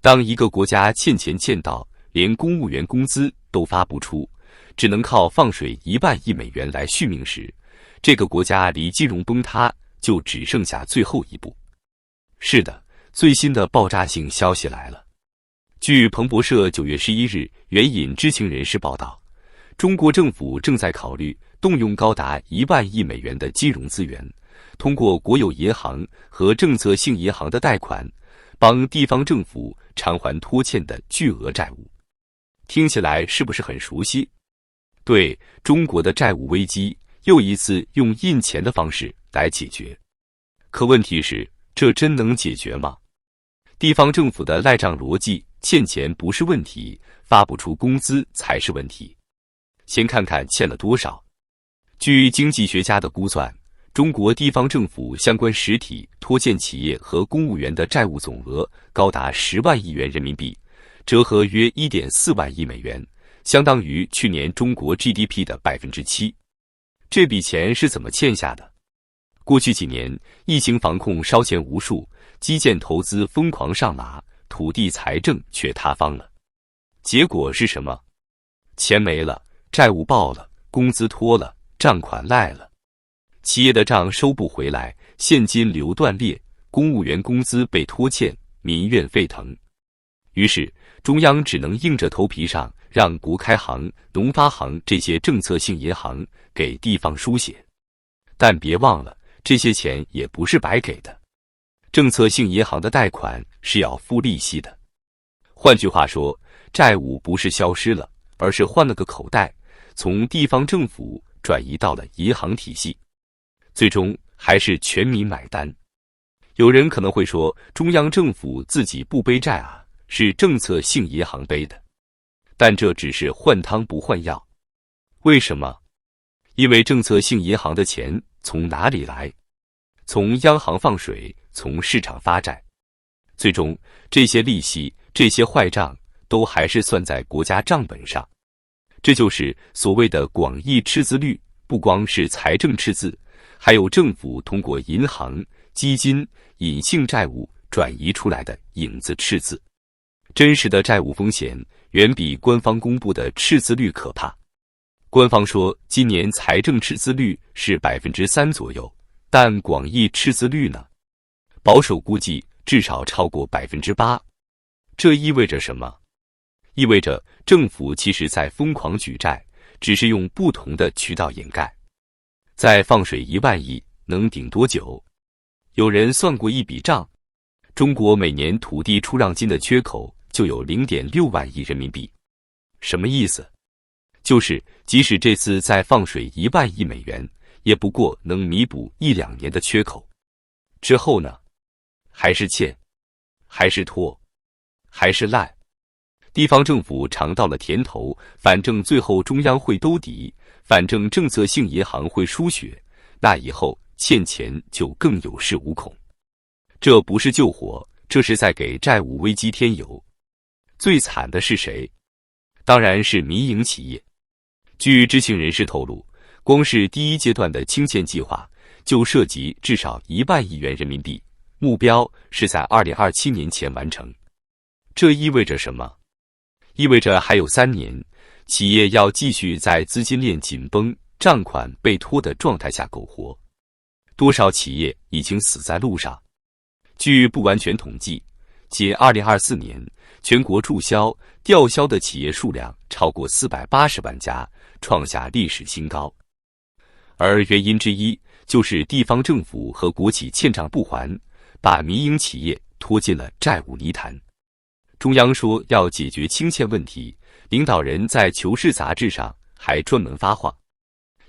当一个国家欠钱欠到连公务员工资都发不出，只能靠放水1万亿美元来续命时，这个国家离金融崩塌就只剩下最后一步。是的，最新的爆炸性消息来了。据彭博社9月11日援引知情人士报道，中国政府正在考虑动用高达1万亿美元的金融资源，通过国有银行和政策性银行的贷款，帮地方政府偿还拖欠的巨额债务。听起来是不是很熟悉？对，中国的债务危机又一次用印钱的方式来解决。可问题是，这真能解决吗？地方政府的赖账逻辑，欠钱不是问题，发不出工资才是问题。先看看欠了多少。据经济学家的估算，中国地方政府相关实体拖欠企业和公务员的债务总额高达10万亿元人民币，折合约 1.4 万亿美元，相当于去年中国 GDP 的 7%。这笔钱是怎么欠下的？过去几年，疫情防控烧钱无数，基建投资疯狂上马，土地财政却塌方了。结果是什么？钱没了，债务爆了，工资拖了，账款赖了。企业的账收不回来，现金流断裂，公务员工资被拖欠，民怨沸腾。于是，中央只能硬着头皮上让国开行、农发行这些政策性银行给地方输血。但别忘了，这些钱也不是白给的，政策性银行的贷款是要付利息的。换句话说，债务不是消失了，而是换了个口袋，从地方政府转移到了银行体系，最终还是全民买单。有人可能会说，中央政府自己不背债啊，是政策性银行背的。但这只是换汤不换药。为什么？因为政策性银行的钱从哪里来？从央行放水，从市场发债。最终，这些利息，这些坏账都还是算在国家账本上。这就是所谓的广义赤字率，不光是财政赤字，还有政府通过银行、基金、隐性债务转移出来的影子赤字。真实的债务风险远比官方公布的赤字率可怕。官方说今年财政赤字率是 3% 左右，但广义赤字率呢？保守估计至少超过 8%。这意味着什么？意味着政府其实在疯狂举债，只是用不同的渠道掩盖。再放水1万亿能顶多久？有人算过一笔账，中国每年土地出让金的缺口就有 0.6 万亿人民币。什么意思？就是即使这次再放水1万亿美元，也不过能弥补1-2年的缺口。之后呢？还是欠，还是拖，还是赖。地方政府尝到了甜头，反正最后中央会兜底，反正政策性银行会输血，那以后欠钱就更有恃无恐。这不是救火，这是在给债务危机添油。最惨的是谁？当然是民营企业。据知情人士透露，光是第一阶段的清欠计划就涉及至少1万亿元人民币，目标是在2027年前完成。这意味着什么？意味着还有3年，企业要继续在资金链紧绷、账款被拖的状态下苟活。多少企业已经死在路上？据不完全统计，仅2024年，全国注销、吊销的企业数量超过480万家，创下历史新高。而原因之一就是地方政府和国企欠账不还，把民营企业拖进了债务泥潭。中央说要解决清欠问题，领导人在《求是》杂志上还专门发话，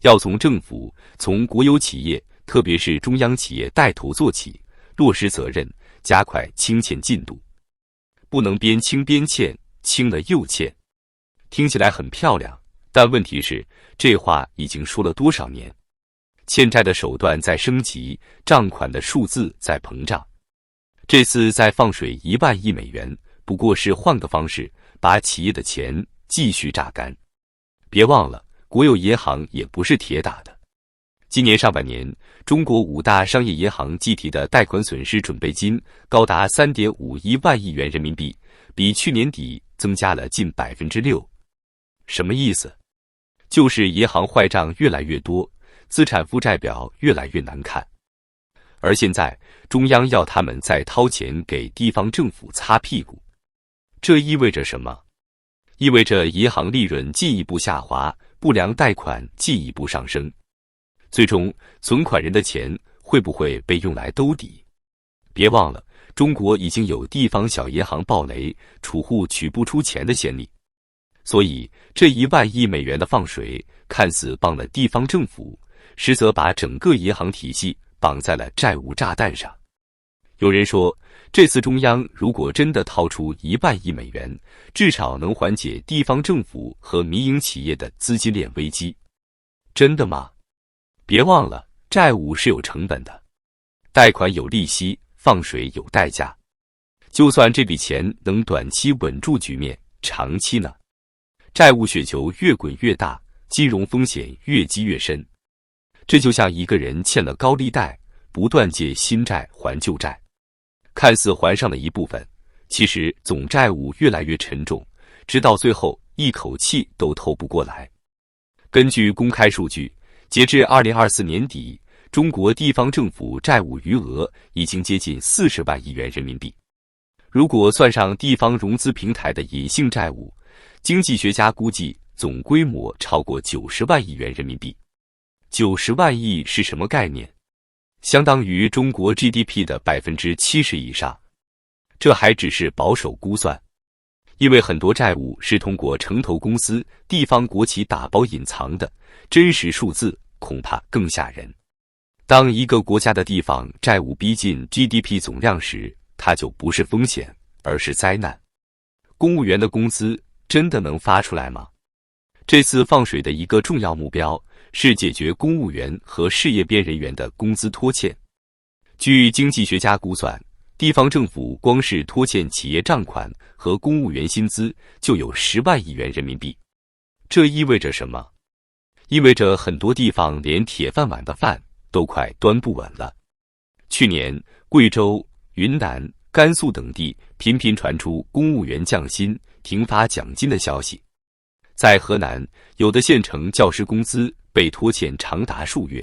要从政府、从国有企业，特别是中央企业带头做起，落实责任，加快清欠进度。不能边清边欠，清了又欠。听起来很漂亮，但问题是，这话已经说了多少年？欠债的手段在升级，账款的数字在膨胀。这次再放水1万亿美元，不过是换个方式，把企业的钱继续榨干。别忘了，国有银行也不是铁打的。今年上半年，中国5大商业银行计提的贷款损失准备金高达3.51万亿元人民币，比去年底增加了近6%。什么意思？就是银行坏账越来越多，资产负债表越来越难看。而现在，中央要他们再掏钱给地方政府擦屁股，这意味着什么？意味着银行利润进一步下滑，不良贷款进一步上升。最终，存款人的钱会不会被用来兜底？别忘了，中国已经有地方小银行暴雷，储户取不出钱的先例。所以，这1万亿美元的放水，看似帮了地方政府，实则把整个银行体系绑在了债务炸弹上。有人说，这次中央如果真的掏出1万亿美元，至少能缓解地方政府和民营企业的资金链危机。真的吗？别忘了，债务是有成本的，贷款有利息，放水有代价。就算这笔钱能短期稳住局面，长期呢？债务雪球越滚越大，金融风险越积越深。这就像一个人欠了高利贷，不断借新债还旧债，看似还上了一部分，其实总债务越来越沉重，直到最后一口气都透不过来。根据公开数据，截至2024年底，中国地方政府债务余额已经接近40万亿元人民币。如果算上地方融资平台的隐性债务，经济学家估计总规模超过90万亿元人民币。90万亿是什么概念？相当于中国 GDP 的70%以上。这还只是保守估算，因为很多债务是通过城投公司、地方国企打包隐藏的，真实数字恐怕更吓人。当一个国家的地方债务逼近 GDP 总量时，它就不是风险，而是灾难。公务员的工资真的能发出来吗？这次放水的一个重要目标是解决公务员和事业编人员的工资拖欠。据经济学家估算，地方政府光是拖欠企业账款和公务员薪资就有10万亿元人民币。这意味着什么？意味着很多地方连铁饭碗的饭都快端不稳了。去年，贵州、云南、甘肃等地频频传出公务员降薪、停发奖金的消息。在河南，有的县城教师工资被拖欠长达数月；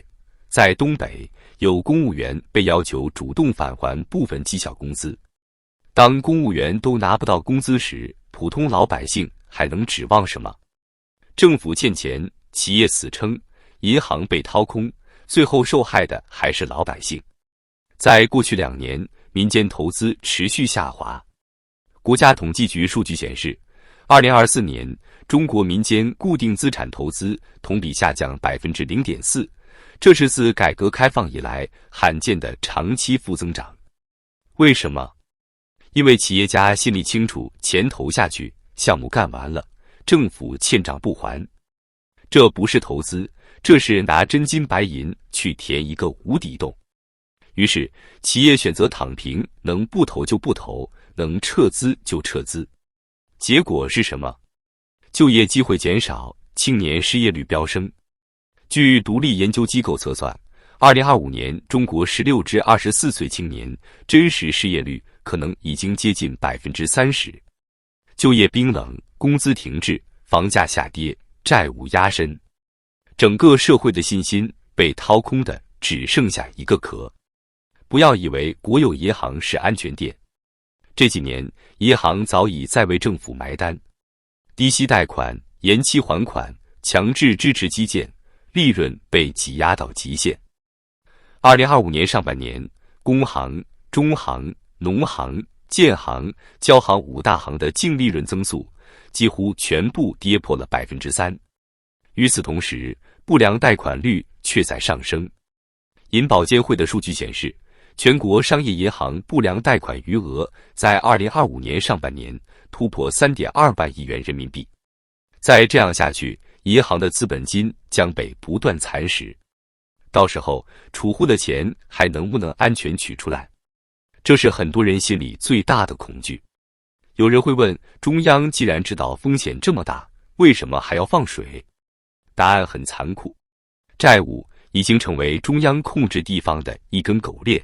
在东北，有公务员被要求主动返还部分绩效工资。当公务员都拿不到工资时，普通老百姓还能指望什么？政府欠钱，企业死撑，银行被掏空，最后受害的还是老百姓。在过去2年，民间投资持续下滑。国家统计局数据显示，2024年中国民间固定资产投资同比下降0.4%，这是自改革开放以来罕见的长期负增长。为什么？因为企业家心里清楚，钱投下去，项目干完了，政府欠账不还。这不是投资，这是拿真金白银去填一个无底洞。于是，企业选择躺平，能不投就不投，能撤资就撤资。结果是什么？就业机会减少，青年失业率飙升。据独立研究机构测算，2025年中国16至24岁青年真实失业率可能已经接近30%。就业冰冷，工资停滞，房价下跌，债务压身，整个社会的信心被掏空的只剩下一个壳。不要以为国有银行是安全垫，这几年银行早已在为政府埋单，低息贷款、延期还款、强制支持基建，利润被挤压到极限。2025年上半年，工行、中行、农行、建行、交行5大行的净利润增速几乎全部跌破了3%。与此同时，不良贷款率却在上升。银保监会的数据显示，全国商业银行不良贷款余额在2025年上半年突破3.2万亿元人民币。再这样下去，银行的资本金将被不断蚕食，到时候储户的钱还能不能安全取出来？这是很多人心里最大的恐惧。有人会问，中央既然知道风险这么大，为什么还要放水？答案很残酷，债务已经成为中央控制地方的一根狗链。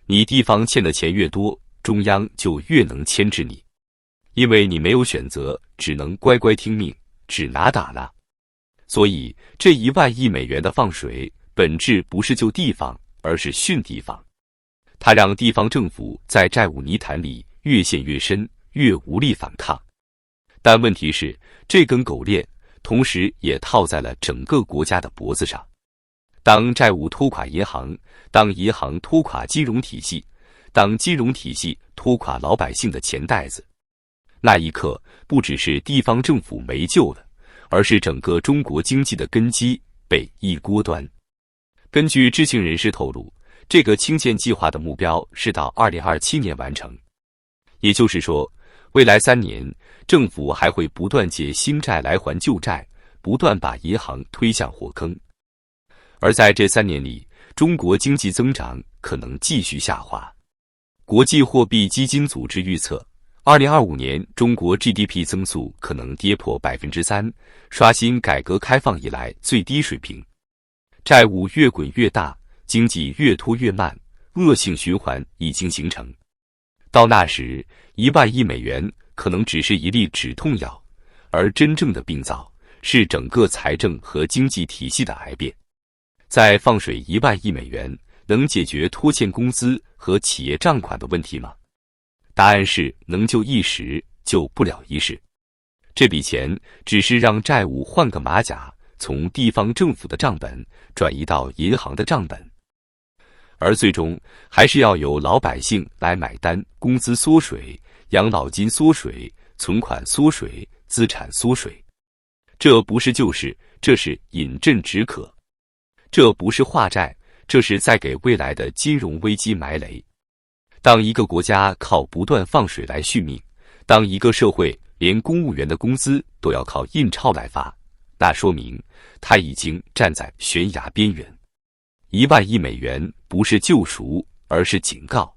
你地方欠的钱越多，中央就越能牵制你，因为你没有选择，只能乖乖听命，只拿打了。所以这1万亿美元的放水，本质不是救地方，而是训地方。它让地方政府在债务泥潭里越陷越深，越无力反抗。但问题是，这根狗链同时也套在了整个国家的脖子上。当债务拖垮银行，当银行拖垮金融体系，当金融体系拖垮老百姓的钱袋子，那一刻，不只是地方政府没救了，而是整个中国经济的根基被一锅端。根据知情人士透露，这个清建计划的目标是到2027年完成。也就是说，未来3年，政府还会不断借新债来还旧债，不断把银行推向火坑。而在这3年里，中国经济增长可能继续下滑。国际货币基金组织预测，2025年中国 GDP 增速可能跌破 3%， 刷新改革开放以来最低水平。债务越滚越大，经济越拖越慢，恶性循环已经形成。到那时，1万亿美元可能只是一粒止痛药，而真正的病灶是整个财政和经济体系的癌变。再放水1万亿美元，能解决拖欠工资和企业账款的问题吗？答案是能救一时，救不了一世。这笔钱只是让债务换个马甲，从地方政府的账本转移到银行的账本，而最终还是要由老百姓来买单。工资缩水，养老金缩水，存款缩水，资产缩水，这不是救市，这是饮鸩止渴。这不是化债，这是在给未来的金融危机埋雷。当一个国家靠不断放水来续命，当一个社会连公务员的工资都要靠印钞来发，那说明他已经站在悬崖边缘。1万亿美元不是救赎，而是警告。